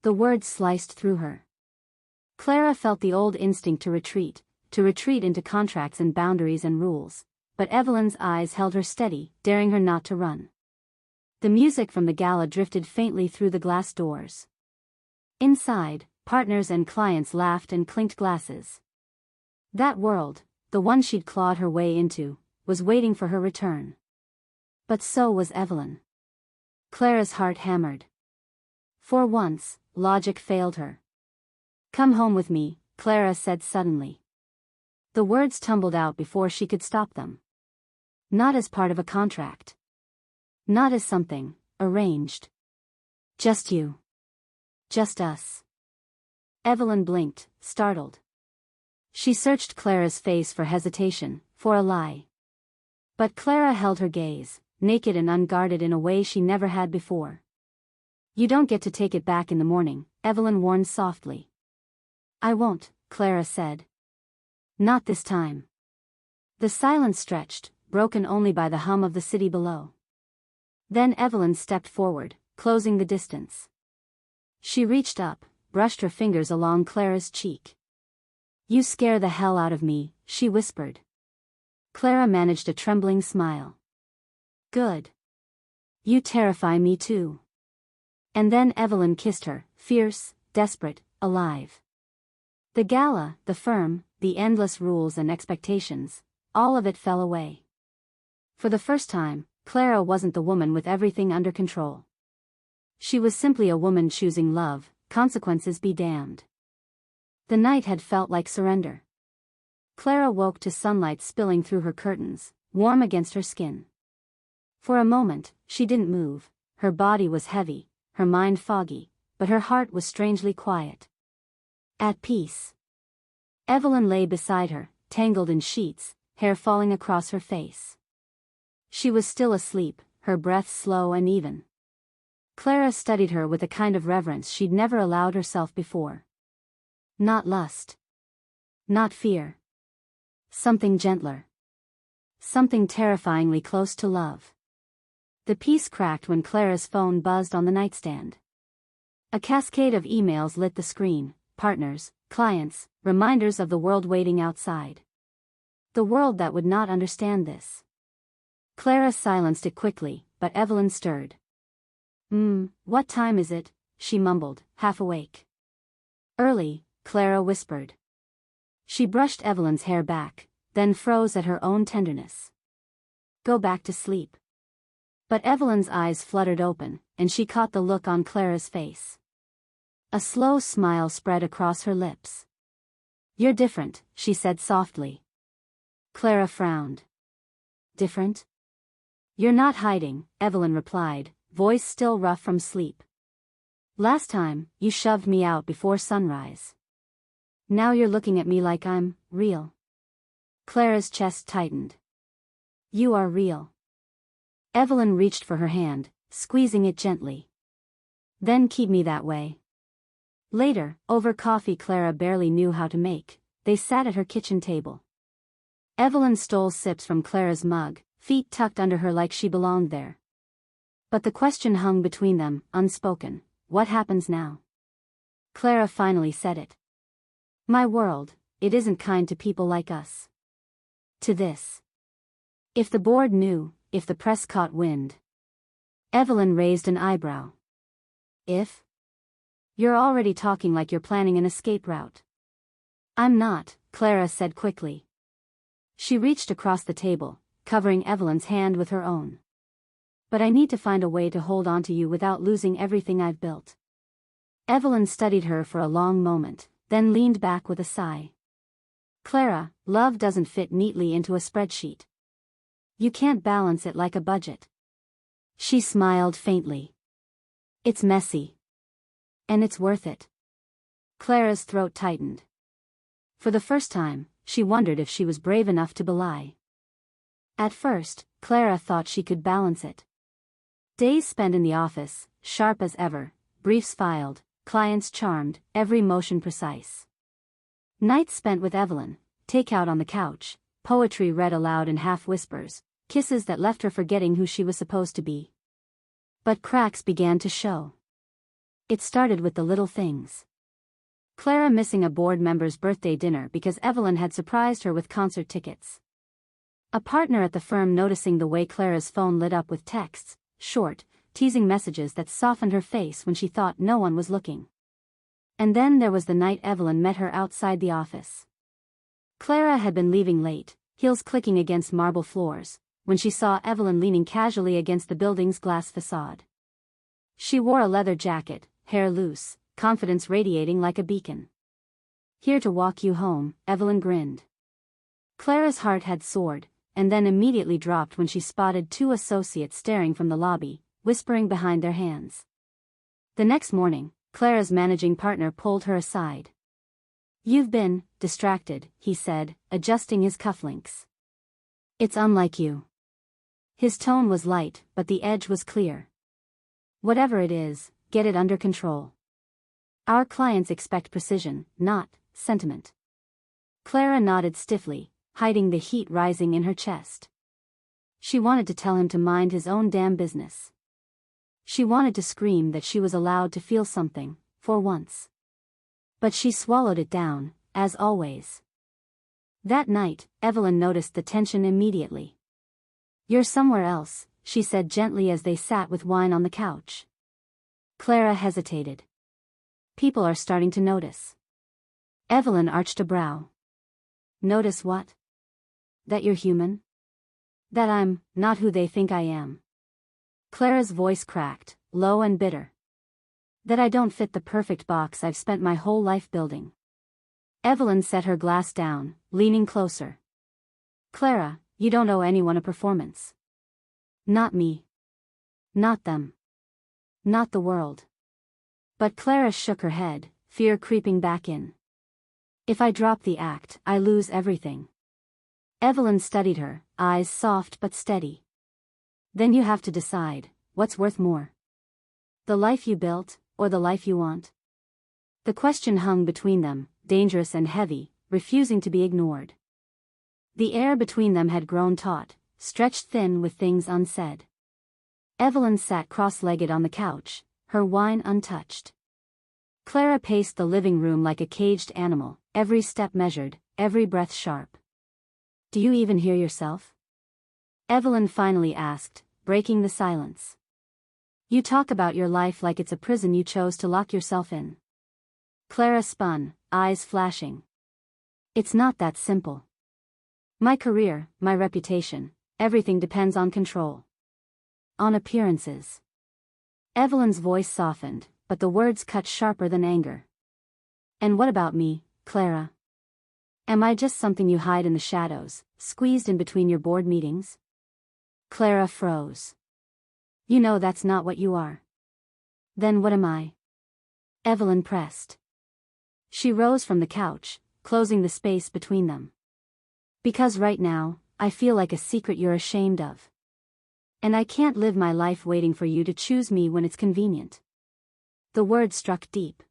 The words sliced through her. Clara felt the old instinct to retreat into contracts and boundaries and rules, but Evelyn's eyes held her steady, daring her not to run. The music from the gala drifted faintly through the glass doors. Inside, partners and clients laughed and clinked glasses. That world, the one she'd clawed her way into, was waiting for her return. But so was Evelyn. Clara's heart hammered. For once, logic failed her. Come home with me, Clara said suddenly. The words tumbled out before she could stop them. Not as part of a contract. Not as something arranged. Just you. Just us. Evelyn blinked, startled. She searched Clara's face for hesitation, for a lie. But Clara held her gaze, naked and unguarded in a way she never had before. You don't get to take it back in the morning, Evelyn warned softly. I won't, Clara said. Not this time. The silence stretched, broken only by the hum of the city below. Then Evelyn stepped forward, closing the distance. She reached up, brushed her fingers along Clara's cheek. You scare the hell out of me, she whispered. Clara managed a trembling smile. Good. You terrify me too. And then Evelyn kissed her, fierce, desperate, alive. The gala, the firm, the endless rules and expectations, all of it fell away. For the first time, Clara wasn't the woman with everything under control. She was simply a woman choosing love, consequences be damned. The night had felt like surrender. Clara woke to sunlight spilling through her curtains, warm against her skin. For a moment, she didn't move. Her body was heavy, her mind foggy, but her heart was strangely quiet. At peace. Evelyn lay beside her, tangled in sheets, hair falling across her face. She was still asleep, her breath slow and even. Clara studied her with a kind of reverence she'd never allowed herself before. Not lust. Not fear. Something gentler. Something terrifyingly close to love. The peace cracked when Clara's phone buzzed on the nightstand. A cascade of emails lit the screen, partners, clients, reminders of the world waiting outside. The world that would not understand this. Clara silenced it quickly, but Evelyn stirred. What time is it? She mumbled, half awake. Early, Clara whispered. She brushed Evelyn's hair back, then froze at her own tenderness. Go back to sleep. But Evelyn's eyes fluttered open, and she caught the look on Clara's face. A slow smile spread across her lips. You're different, she said softly. Clara frowned. Different? You're not hiding, Evelyn replied, voice still rough from sleep. Last time, you shoved me out before sunrise. Now you're looking at me like I'm real. Clara's chest tightened. You are real. Evelyn reached for her hand, squeezing it gently. Then keep me that way. Later, over coffee Clara barely knew how to make, they sat at her kitchen table. Evelyn stole sips from Clara's mug, feet tucked under her like she belonged there. But the question hung between them, unspoken. What happens now? Clara finally said it. My world, it isn't kind to people like us. To this. If the board knew, if the press caught wind. Evelyn raised an eyebrow. If? You're already talking like you're planning an escape route. I'm not, Clara said quickly. She reached across the table, covering Evelyn's hand with her own. But I need to find a way to hold on to you without losing everything I've built. Evelyn studied her for a long moment, then leaned back with a sigh. Clara, love doesn't fit neatly into a spreadsheet. You can't balance it like a budget. She smiled faintly. It's messy. And it's worth it. Clara's throat tightened. For the first time, she wondered if she was brave enough to belie. At first, Clara thought she could balance it. Days spent in the office, sharp as ever, briefs filed, clients charmed, every motion precise. Nights spent with Evelyn, takeout on the couch, poetry read aloud in half whispers, kisses that left her forgetting who she was supposed to be. But cracks began to show. It started with the little things. Clara missing a board member's birthday dinner because Evelyn had surprised her with concert tickets. A partner at the firm noticing the way Clara's phone lit up with texts, short, teasing messages that softened her face when she thought no one was looking. And then there was the night Evelyn met her outside the office. Clara had been leaving late, heels clicking against marble floors, when she saw Evelyn leaning casually against the building's glass facade. She wore a leather jacket, hair loose, confidence radiating like a beacon. Here to walk you home, Evelyn grinned. Clara's heart had soared, and then immediately dropped when she spotted two associates staring from the lobby, whispering behind their hands. The next morning, Clara's managing partner pulled her aside. You've been distracted, he said, adjusting his cufflinks. It's unlike you. His tone was light, but the edge was clear. Whatever it is, get it under control. Our clients expect precision, not sentiment. Clara nodded stiffly, hiding the heat rising in her chest. She wanted to tell him to mind his own damn business. She wanted to scream that she was allowed to feel something, for once. But she swallowed it down, as always. That night, Evelyn noticed the tension immediately. You're somewhere else, she said gently as they sat with wine on the couch. Clara hesitated. People are starting to notice. Evelyn arched a brow. Notice what? That you're human? That I'm not who they think I am. Clara's voice cracked, low and bitter. That I don't fit the perfect box I've spent my whole life building. Evelyn set her glass down, leaning closer. Clara, you don't owe anyone a performance. Not me. Not them. Not the world. But Clara shook her head, fear creeping back in. If I drop the act, I lose everything. Evelyn studied her, eyes soft but steady. Then you have to decide, what's worth more? The life you built, or the life you want? The question hung between them, dangerous and heavy, refusing to be ignored. The air between them had grown taut, stretched thin with things unsaid. Evelyn sat cross-legged on the couch, her wine untouched. Clara paced the living room like a caged animal, every step measured, every breath sharp. Do you even hear yourself? Evelyn finally asked, breaking the silence. You talk about your life like it's a prison you chose to lock yourself in. Clara spun, eyes flashing. It's not that simple. My career, my reputation, everything depends on control. On appearances. Evelyn's voice softened, but the words cut sharper than anger. And what about me, Clara? Am I just something you hide in the shadows, squeezed in between your board meetings? Clara froze. You know that's not what you are. Then what am I? Evelyn pressed. She rose from the couch, closing the space between them. Because right now, I feel like a secret you're ashamed of. And I can't live my life waiting for you to choose me when it's convenient. The words struck deep.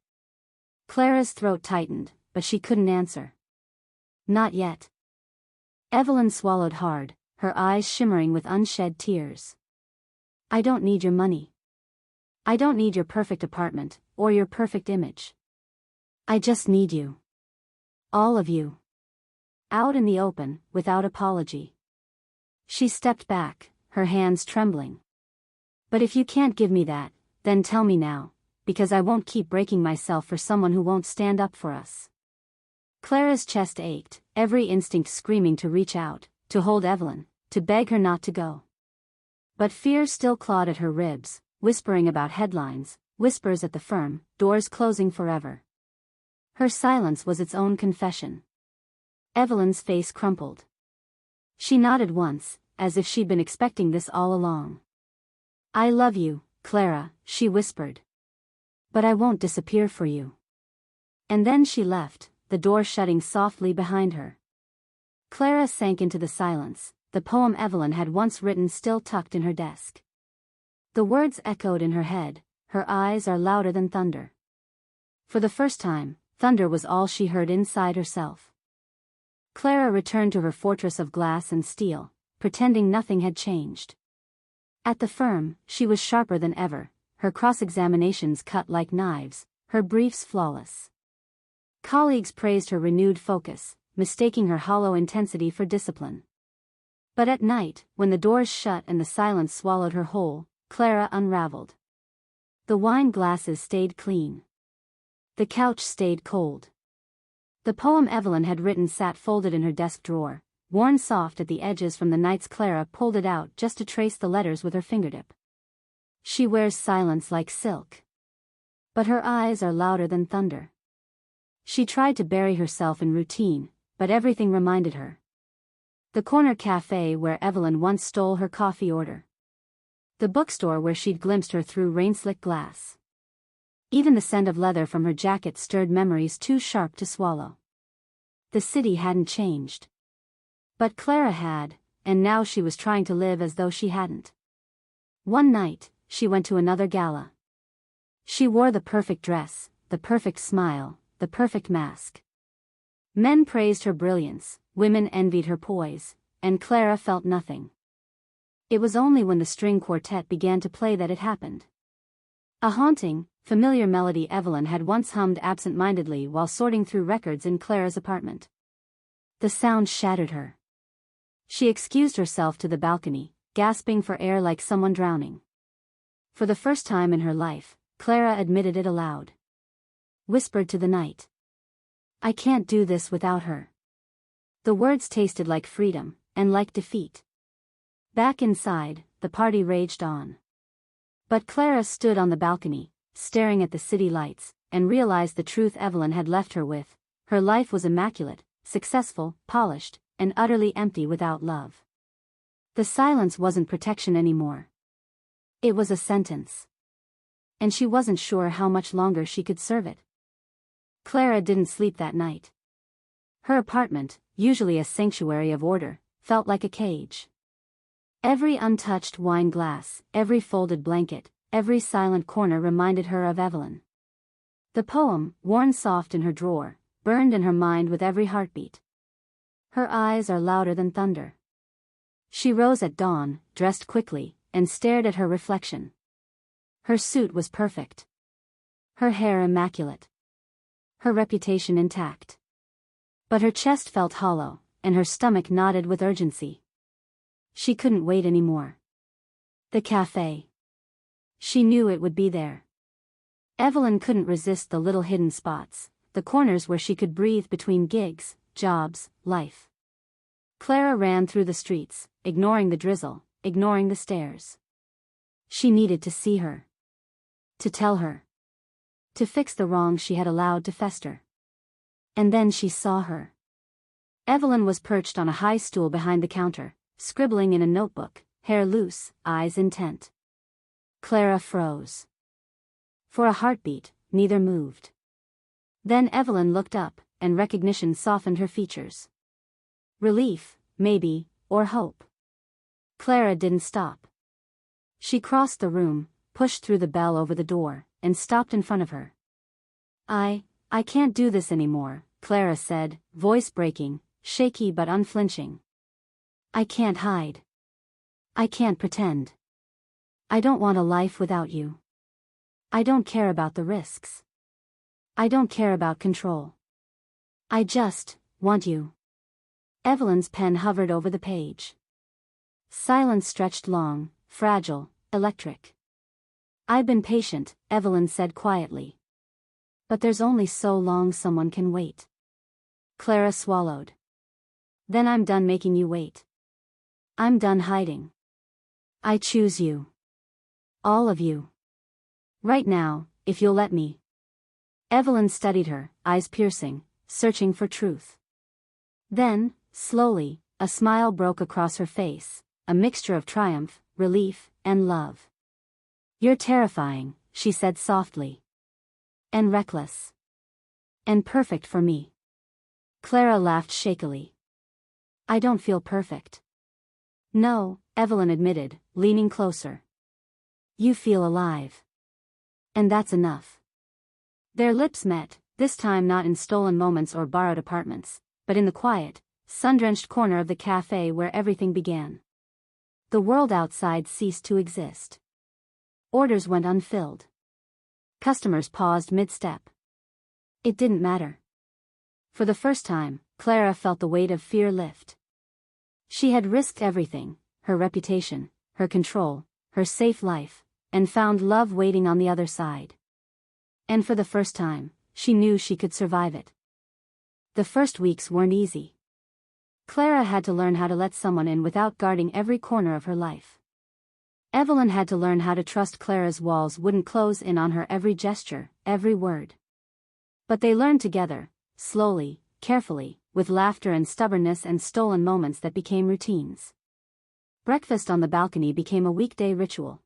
Clara's throat tightened, but she couldn't answer. Not yet. Evelyn swallowed hard, her eyes shimmering with unshed tears. I don't need your money. I don't need your perfect apartment, or your perfect image. I just need you. All of you. Out in the open, without apology. She stepped back, her hands trembling. But if you can't give me that, then tell me now, because I won't keep breaking myself for someone who won't stand up for us. Clara's chest ached, every instinct screaming to reach out, to hold Evelyn, to beg her not to go. But fear still clawed at her ribs, whispering about headlines, whispers at the firm, doors closing forever. Her silence was its own confession. Evelyn's face crumpled. She nodded once, as if she'd been expecting this all along. I love you, Clara, she whispered. But I won't disappear for you. And then she left, the door shutting softly behind her. Clara sank into the silence, the poem Evelyn had once written still tucked in her desk. The words echoed in her head, her eyes are louder than thunder. For the first time, thunder was all she heard inside herself. Clara returned to her fortress of glass and steel, pretending nothing had changed. At the firm, she was sharper than ever, her cross-examinations cut like knives, her briefs flawless. Colleagues praised her renewed focus, mistaking her hollow intensity for discipline. But at night, when the doors shut and the silence swallowed her whole, Clara unraveled. The wine glasses stayed clean. The couch stayed cold. The poem Evelyn had written sat folded in her desk drawer, worn soft at the edges from the nights Clara pulled it out just to trace the letters with her fingertip. She wears silence like silk. But her eyes are louder than thunder. She tried to bury herself in routine, but everything reminded her. The corner cafe where Evelyn once stole her coffee order. The bookstore where she'd glimpsed her through rain-slick glass. Even the scent of leather from her jacket stirred memories too sharp to swallow. The city hadn't changed. But Clara had, and now she was trying to live as though she hadn't. One night, she went to another gala. She wore the perfect dress, the perfect smile, the perfect mask. Men praised her brilliance, women envied her poise, and Clara felt nothing. It was only when the string quartet began to play that it happened. A haunting, familiar melody Evelyn had once hummed absent-mindedly while sorting through records in Clara's apartment. The sound shattered her. She excused herself to the balcony, gasping for air like someone drowning. For the first time in her life, Clara admitted it aloud. Whispered to the night. I can't do this without her. The words tasted like freedom, and like defeat. Back inside, the party raged on. But Clara stood on the balcony, staring at the city lights, and realized the truth Evelyn had left her with. Her life was immaculate, successful, polished, and utterly empty without love. The silence wasn't protection anymore. It was a sentence. And she wasn't sure how much longer she could serve it. Clara didn't sleep that night. Her apartment, usually a sanctuary of order, felt like a cage. Every untouched wine glass, every folded blanket, every silent corner reminded her of Evelyn. The poem, worn soft in her drawer, burned in her mind with every heartbeat. Her eyes are louder than thunder. She rose at dawn, dressed quickly, and stared at her reflection. Her suit was perfect. Her hair immaculate. Her reputation intact. But her chest felt hollow, and her stomach knotted with urgency. She couldn't wait anymore. The cafe. She knew it would be there. Evelyn couldn't resist the little hidden spots, the corners where she could breathe between gigs, jobs, life. Clara ran through the streets, ignoring the drizzle, ignoring the stares. She needed to see her. To tell her. To fix the wrong she had allowed to fester. And then she saw her. Evelyn was perched on a high stool behind the counter, scribbling in a notebook, hair loose, eyes intent. Clara froze. For a heartbeat, neither moved. Then Evelyn looked up, and recognition softened her features. Relief, maybe, or hope. Clara didn't stop. She crossed the room, pushed through the bell over the door, and stopped in front of her. I can't do this anymore, Clara said, voice breaking, shaky but unflinching. I can't hide. I can't pretend. I don't want a life without you. I don't care about the risks. I don't care about control. I just want you. Evelyn's pen hovered over the page. Silence stretched long, fragile, electric. I've been patient, Evelyn said quietly. But there's only so long someone can wait. Clara swallowed. Then I'm done making you wait. I'm done hiding. I choose you. All of you. Right now, if you'll let me. Evelyn studied her, eyes piercing, searching for truth. Then, slowly, a smile broke across her face, a mixture of triumph, relief, and love. You're terrifying, she said softly. And reckless. And perfect for me. Clara laughed shakily. I don't feel perfect. No, Evelyn admitted, leaning closer. You feel alive. And that's enough. Their lips met, this time not in stolen moments or borrowed apartments, but in the quiet, sun-drenched corner of the cafe where everything began. The world outside ceased to exist. Orders went unfilled. Customers paused mid-step. It didn't matter. For the first time, Clara felt the weight of fear lift. She had risked everything, her reputation, her control, her safe life, and found love waiting on the other side. And for the first time, she knew she could survive it. The first weeks weren't easy. Clara had to learn how to let someone in without guarding every corner of her life. Evelyn had to learn how to trust Clara's walls wouldn't close in on her every gesture, every word. But they learned together, slowly, carefully, with laughter and stubbornness and stolen moments that became routines. Breakfast on the balcony became a weekday ritual.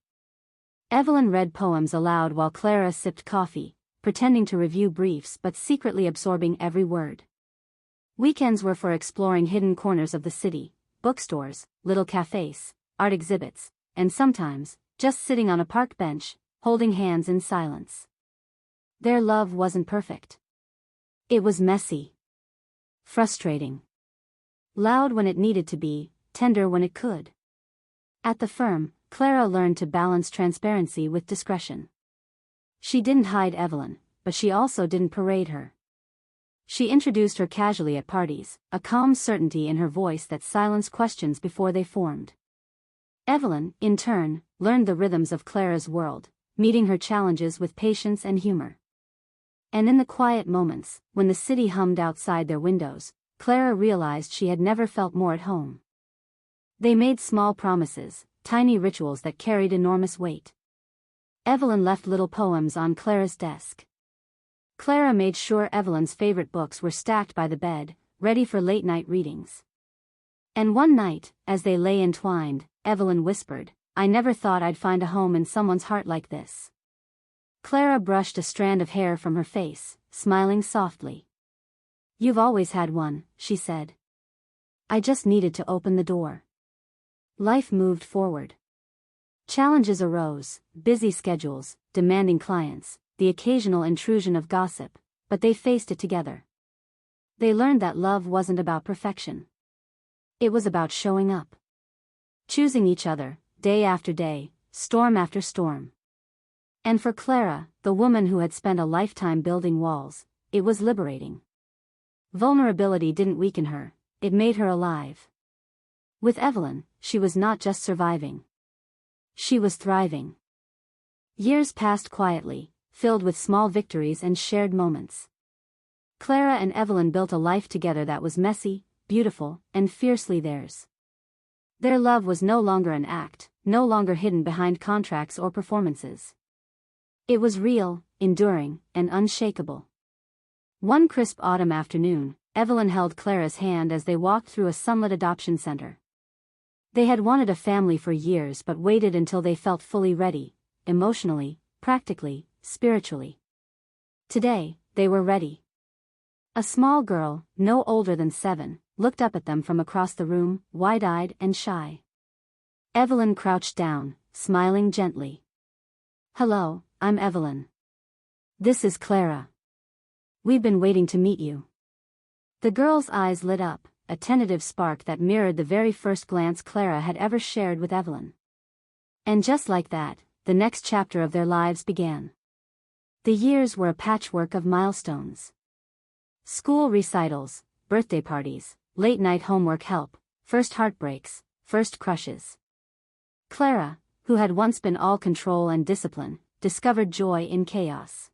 Evelyn read poems aloud while Clara sipped coffee, pretending to review briefs but secretly absorbing every word. Weekends were for exploring hidden corners of the city, bookstores, little cafes, art exhibits, and sometimes, just sitting on a park bench, holding hands in silence. Their love wasn't perfect. It was messy. Frustrating. Loud when it needed to be, tender when it could. At the firm, Clara learned to balance transparency with discretion. She didn't hide Evelyn, but she also didn't parade her. She introduced her casually at parties, a calm certainty in her voice that silenced questions before they formed. Evelyn, in turn, learned the rhythms of Clara's world, meeting her challenges with patience and humor. And in the quiet moments, when the city hummed outside their windows, Clara realized she had never felt more at home. They made small promises, tiny rituals that carried enormous weight. Evelyn left little poems on Clara's desk. Clara made sure Evelyn's favorite books were stacked by the bed, ready for late-night readings. And one night, as they lay entwined, Evelyn whispered, I never thought I'd find a home in someone's heart like this. Clara brushed a strand of hair from her face, smiling softly. You've always had one, she said. I just needed to open the door. Life moved forward. Challenges arose, busy schedules, demanding clients, the occasional intrusion of gossip, but they faced it together. They learned that love wasn't about perfection. It was about showing up. Choosing each other, day after day, storm after storm. And for Clara, the woman who had spent a lifetime building walls, it was liberating. Vulnerability didn't weaken her, it made her alive. With Evelyn, she was not just surviving. She was thriving. Years passed quietly, filled with small victories and shared moments. Clara and Evelyn built a life together that was messy, beautiful, and fiercely theirs. Their love was no longer an act, no longer hidden behind contracts or performances. It was real, enduring, and unshakable. One crisp autumn afternoon, Evelyn held Clara's hand as they walked through a sunlit adoption center. They had wanted a family for years but waited until they felt fully ready, emotionally, practically, spiritually. Today, they were ready. A small girl, no older than 7, looked up at them from across the room, wide-eyed and shy. Evelyn crouched down, smiling gently. "Hello, I'm Evelyn. This is Clara. We've been waiting to meet you." The girl's eyes lit up, a tentative spark that mirrored the very first glance Clara had ever shared with Evelyn. And just like that, the next chapter of their lives began. The years were a patchwork of milestones. School recitals, birthday parties, late-night homework help, first heartbreaks, first crushes. Clara, who had once been all control and discipline, discovered joy in chaos.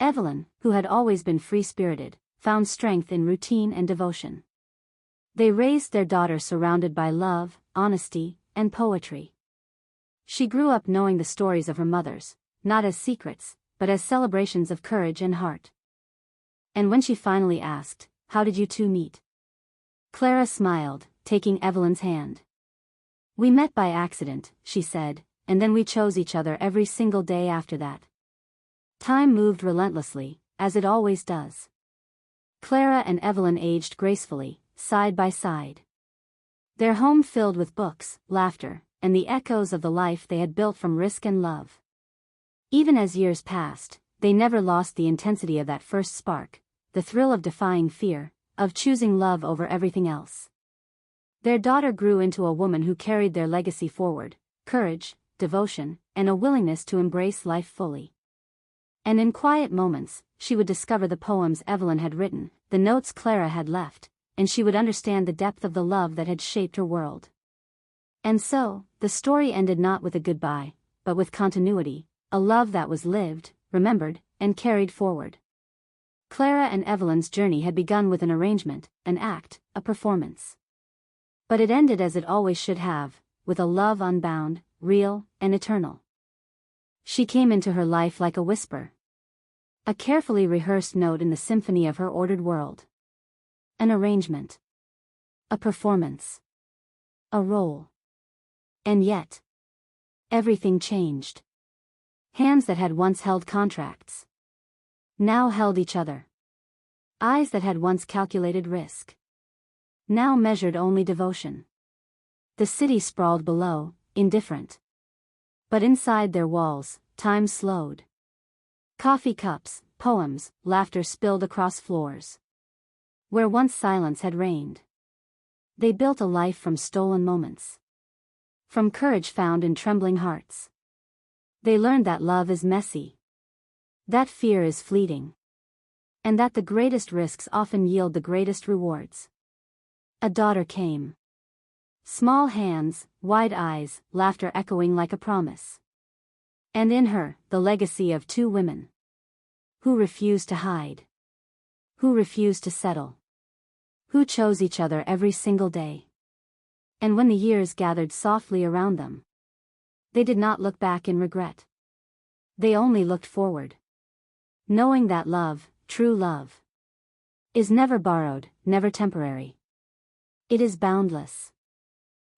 Evelyn, who had always been free-spirited, found strength in routine and devotion. They raised their daughter surrounded by love, honesty, and poetry. She grew up knowing the stories of her mothers, not as secrets, but as celebrations of courage and heart. And when she finally asked, "How did you two meet?" Clara smiled, taking Evelyn's hand. "We met by accident," she said, "and then we chose each other every single day after that." Time moved relentlessly, as it always does. Clara and Evelyn aged gracefully, side by side. Their home filled with books, laughter, and the echoes of the life they had built from risk and love. Even as years passed, they never lost the intensity of that first spark, the thrill of defying fear, of choosing love over everything else. Their daughter grew into a woman who carried their legacy forward, courage, devotion, and a willingness to embrace life fully. And in quiet moments, she would discover the poems Evelyn had written, the notes Clara had left, and she would understand the depth of the love that had shaped her world. And so, the story ended not with a goodbye, but with continuity, a love that was lived, remembered, and carried forward. Clara and Evelyn's journey had begun with an arrangement, an act, a performance. But it ended as it always should have, with a love unbound, real, and eternal. She came into her life like a whisper. A carefully rehearsed note in the symphony of her ordered world. An arrangement. A performance. A role. And yet, everything changed. Hands that had once held contracts now held each other. Eyes that had once calculated risk now measured only devotion. The city sprawled below, indifferent. But inside their walls, time slowed. Coffee cups, poems, laughter spilled across floors. Where once silence had reigned. They built a life from stolen moments. From courage found in trembling hearts. They learned that love is messy. That fear is fleeting. And that the greatest risks often yield the greatest rewards. A daughter came. Small hands, wide eyes, laughter echoing like a promise. And in her, the legacy of 2 women. Who refused to hide. Who refused to settle. Who chose each other every single day. And when the years gathered softly around them, they did not look back in regret. They only looked forward. Knowing that love, true love, is never borrowed, never temporary. It is boundless.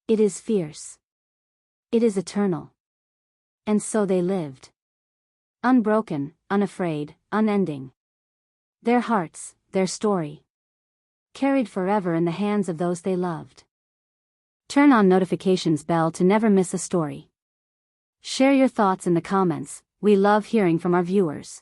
It is fierce. It is eternal. And so they lived. Unbroken, unafraid, unending. Their hearts, their story. Carried forever in the hands of those they loved. Turn on notifications bell to never miss a story. Share your thoughts in the comments, we love hearing from our viewers.